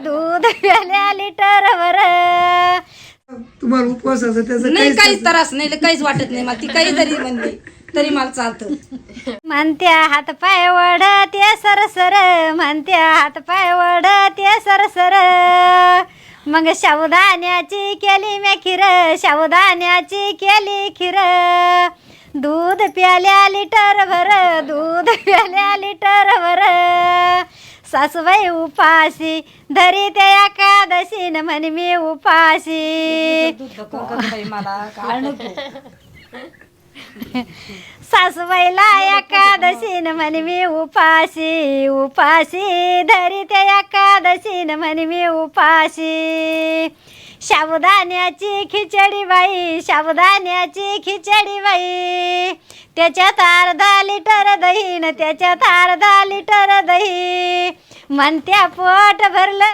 दूध प्याल्या लिटरवर. तुम्हाला उपवासाचं त्याचं नाही काहीच त्रास नाही काहीच वाटत नाही मला ती काही जरी म्हणली तरी मला चालतं. म्हणत्या हात पाय वडते सरसर, म्हणत्या हात पाय वडते सरसर. मग साबुदाण्याची केली मी खीर, साबुदाण्याची केली खीर. दूध प्याल्या लिटरभर, दूध प्याल्या लिटरभर. सासूबाई उपाशी धरी ते एकादशीन म्हणे मी उपाशी. मला काय नको. सासूबाईला एकादशीन म्हणे मी उपाशी, उपाशी धरी ते एकादशीन म्हणे मी उपाशी. साबुदाण्याची खिचडी बाई, साबुदाण्याची खिचडी बाई. त्याच्यात अर्धा लिटर दही न त्याच्यात अर्धा लिटर दही. म्हणत्या पोट भरलं